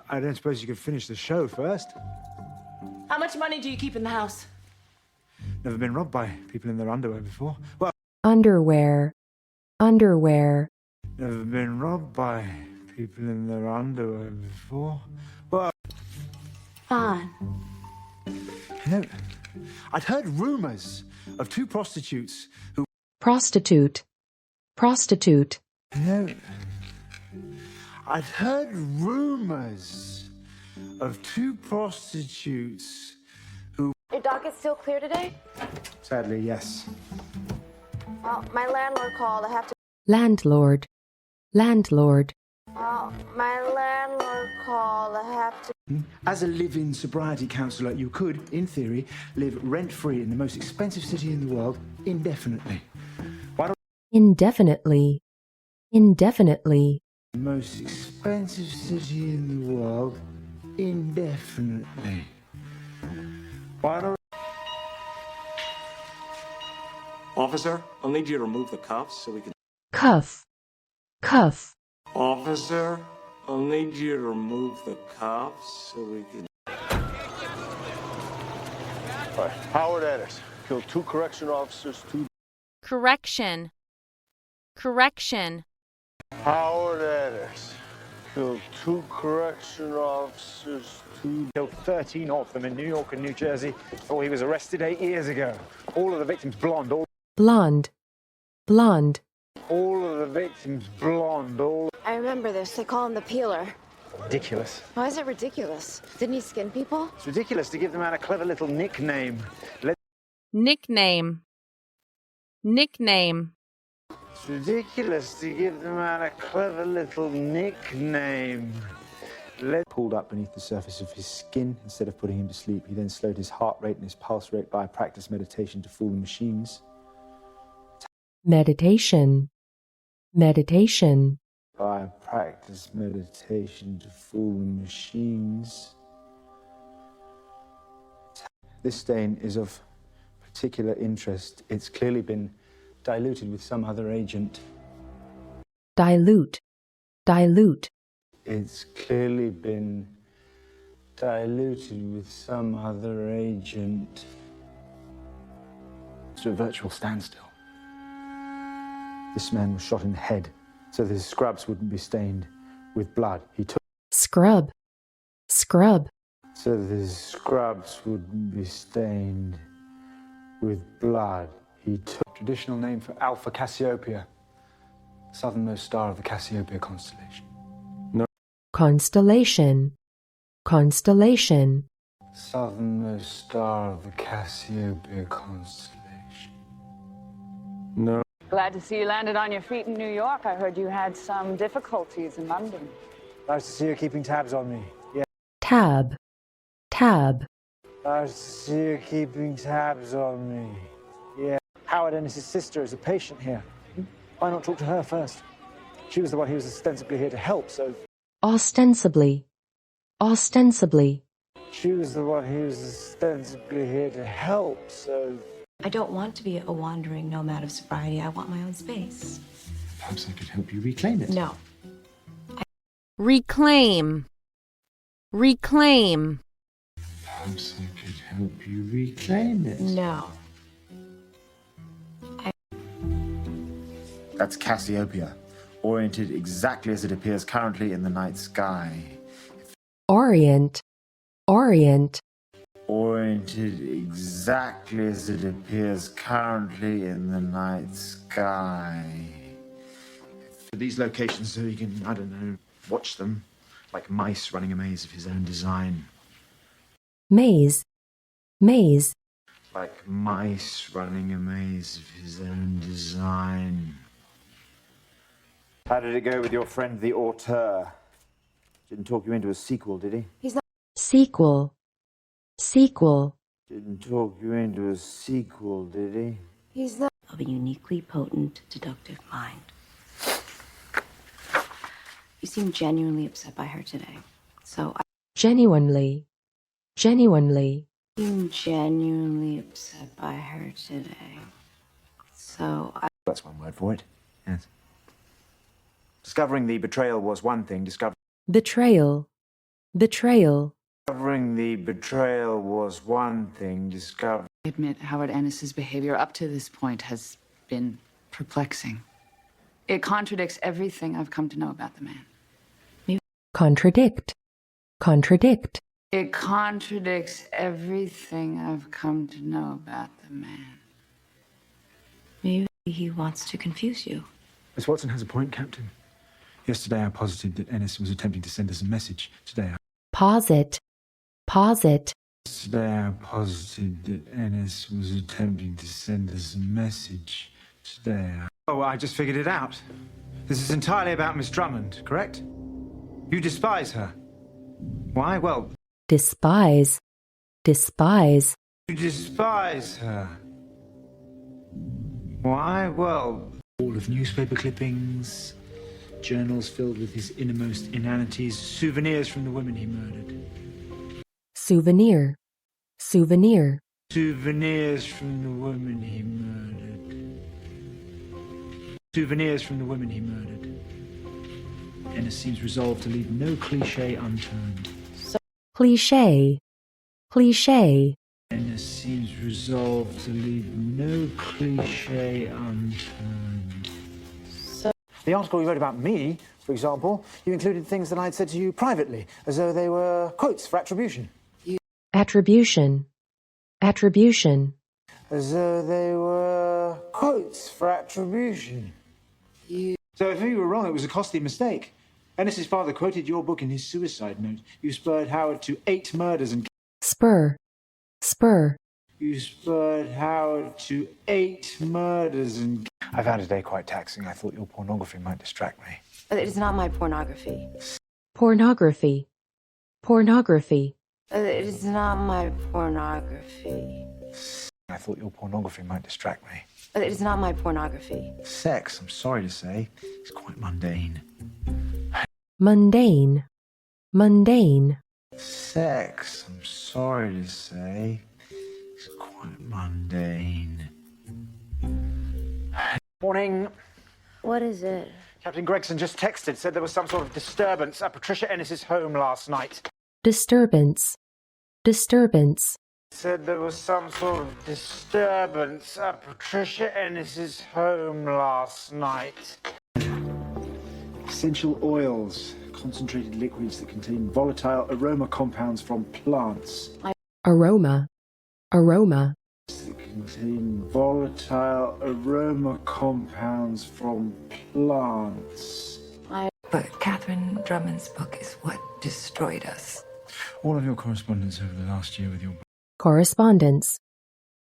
I don't suppose you could finish the show first? How much money do you keep in the house? Never been robbed by people in their underwear before. Well, underwear, underwear, never been robbed by people in their underwear before. Well, Fine. you know, I'd heard rumors of two prostitutes who, prostitute, prostitute, you know, I'd heard rumors of two prostitutes who... Your docket's still clear today? Sadly, yes. Well, my landlord called. I have to... landlord, landlord, Well, my landlord called. I have to... As a live-in sobriety counsellor, you could, in theory, live rent-free in the most expensive city in the world indefinitely. Why don't... indefinitely, indefinitely, The most expensive city in the world indefinitely. Why don't... Officer, I'll need you to remove the cuffs so we can... cuff, cuff, Officer, I'll need you to remove the cuffs so we can... All right, Howard Ennis killed 2 correction officers, 2... correction, correction, Howard Ennis killed 2 correction officers, 2... Killed 13 of them in New York and New Jersey before he was arrested 8 years ago. All of the victims blonde, blonde, blonde, all of the victims blonde, all... I remember this. They call him the peeler. Ridiculous. Why is it ridiculous? Didn't he skin people? It's ridiculous to give the man a clever little nickname. nickname, nickname, It's ridiculous to give the man a clever little nickname. Pulled up beneath the surface of his skin instead of putting him to sleep. He then slowed his heart rate and his pulse rate by practice meditation to fool the machines. meditation, meditation, By practice meditation to fool the machines. This stain is of particular interest. It's clearly been diluted with some other agent. dilute, dilute, It's clearly been diluted with some other agent. It's a virtual standstill. This man was shot in the head so that his scrubs wouldn't be stained with blood. He took scrub, scrub, so that his scrubs wouldn't be stained with blood. He took traditional name for Alpha Cassiopeia, southernmost star of the Cassiopeia constellation. constellation, constellation, Southernmost star of the Cassiopeia constellation. No. Glad to see you landed on your feet in New York. I heard you had some difficulties in London. Nice to see you keeping tabs on me. Yeah. tab, tab, Nice to see you keeping tabs on me. Yeah. Howard Ennis' sister is a patient here. Why not talk to her first? She was the one who was ostensibly here to help, so... ostensibly, ostensibly, She was the one who was ostensibly here to help, so... I don't want to be a wandering nomad of sobriety. I want my own space. Perhaps I could help you reclaim it. No. reclaim, reclaim, Perhaps I could help you reclaim it. No. That's Cassiopeia, oriented exactly as it appears currently in the night sky. orient, orient, Oriented exactly as it appears currently in the night sky. For these locations so you can, I don't know, watch them like mice running a maze of his own design. maze, maze, Like mice running a maze of his own design. How did it go with your friend, the auteur? Didn't talk you into a sequel, did he? sequel, sequel, Didn't talk you into a sequel, did he? He's not... Of a uniquely potent deductive mind. You seem genuinely upset by her today. So I genuinely, genuinely, seem genuinely upset by her today. So I... That's one word for it, yes. Discovering the betrayal was one thing, betrayal, betrayal, Discovering the betrayal was one thing. Discovering I admit Howard Ennis's behavior up to this point has been perplexing. It contradicts everything I've come to know about the man. contradict, contradict, It contradicts everything I've come to know about the man. Maybe he wants to confuse you. Miss Watson has a point, Captain. Yesterday I posited that Ennis was attempting to send us a message. Today posit, posit, I posited that Ennis was attempting to send us a message. Oh, I just figured it out. This is entirely about Miss Drummond, correct? You despise her. Why? Well, despise, despise, you despise her. Why? Well, all of newspaper clippings, journals filled with his innermost inanities, souvenirs from the women he murdered. souvenir, souvenir, Souvenirs from the women he murdered. Souvenirs from the women he murdered. Ennis seems resolved to leave no cliché unturned. cliché, cliché, Ennis seems resolved to leave no cliché unturned. The article you wrote about me, for example, you included things that I'd said to you privately, as though they were quotes for attribution. attribution, attribution, As though they were quotes for attribution. So if you were wrong, it was a costly mistake. Ennis's father quoted your book in his suicide note. You spurred Howard to 8 murders and... spur, spur, You spurred Howard to 8 murders and... I found today quite taxing. I thought your pornography might distract me. It is not my pornography. pornography, pornography, It is not my pornography. I thought your pornography might distract me. It is not my pornography. Sex, I'm sorry to say, is quite mundane. mundane, mundane, Sex, I'm sorry to say, is quite mundane. Morning. What is it? Captain Gregson just texted, said there was some sort of disturbance at Patricia Ennis's home last night. disturbance, disturbance, Said there was some sort of disturbance at Patricia Ennis's home last night. Essential oils, concentrated liquids that contain volatile aroma compounds from plants. aroma, aroma, That contain volatile aroma compounds from plants. But Catherine Drummond's book is what destroyed us. All of your correspondence over the last year with your... correspondence,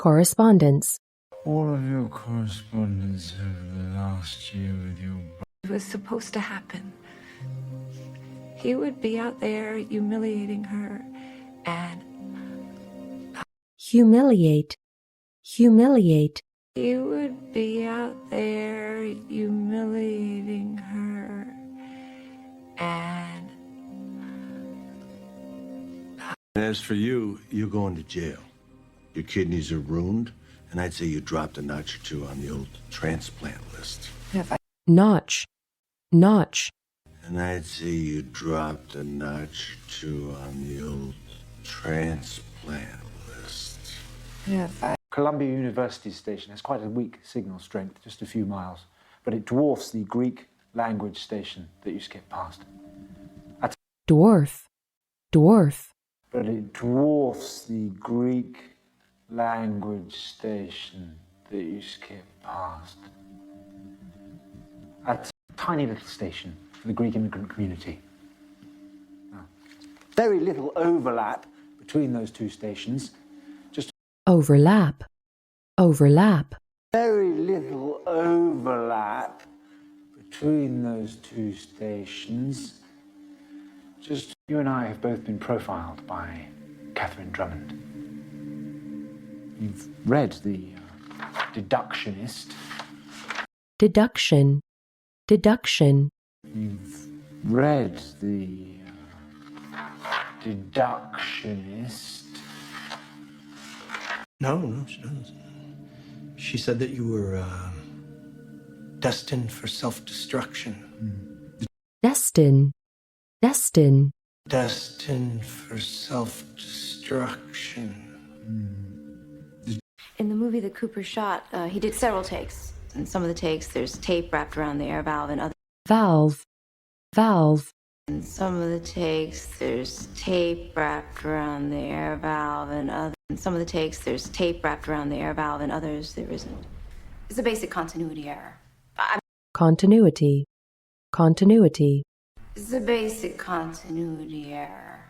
correspondence, All of your correspondence over the last year with your... It was supposed to happen. He would be out there humiliating her and humiliate, humiliate, he would be out there humiliating her and As for you, you're going to jail. Your kidneys are ruined, and I'd say you dropped a notch or two on the old transplant list. notch, notch, And I'd say you dropped a notch or two on the old transplant list. Columbia University station has quite a weak signal strength, just a few miles, but it dwarfs the Greek language station that you skip past. dwarf, dwarf, But it dwarfs the Greek language station that you skip past. That's a tiny little station for the Greek immigrant community. Very little overlap between those two stations. overlap, overlap, Very little overlap between those two stations. Just you and I have both been profiled by Catherine Drummond. You've read The Deductionist. deduction, deduction, You've read The Deductionist. No, she doesn't. She said that you were destined for self-destruction. destin, destin, destined for self-destruction. In the movie that Cooper shot, he did several takes. In some of the takes, there's tape wrapped around the air valve, and other. Valve. Valve. In some of the takes, there's tape wrapped around the air valve, and other. In some of the takes, there's tape wrapped around the air valve, and others there isn't. It's a basic continuity error. Continuity. Continuity. It's a basic continuity error.